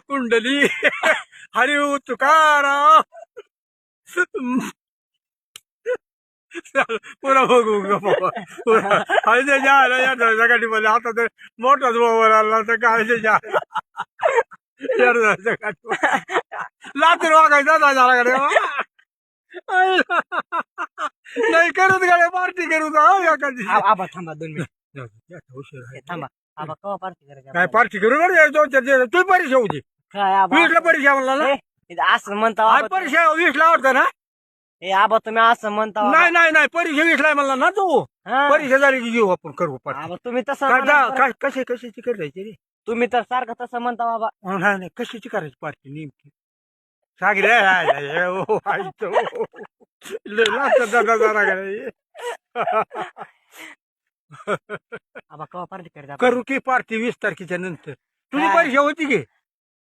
कुंडली हरिओ तुकाराम पुरा बघू पुरा हळदीच्या यासाठी मध्ये आता तर मोठाच मोबाईल आला तर काळजीच्या लातूर वागायचा झाडाकडे नाही करत गाड्या पार्टी करू एखादी आबा थांबा 2 मिनिट थांबा आबा केव्हा पार्टी करायची काय पार्टी करू बरं 2-4 तू परीक्षा होती काय आबा 20 ला परीक्षा म्हणला ना असं म्हणता आज परीक्षा 20 ला वाटतं ना ए आबा तुम्ही असं म्हणता नाही नाही नाही परीक्षा 20 ला म्हणला ना तू हा. परीक्षा झाली की घेऊ आपण करू पार्टी आबा तुम्ही तसं काय म्हणा काय कशाची करायची रे तुम्ही तर सारखं तसं म्हणता बाबा नाही नाही कशाची करायची पार्टी नेमकी सांग रे दादा जरा आबा केव्हा पार्टी करायची करू की पार्टी 20 तारखेच्या नंतर तुझी परीक्षा होती की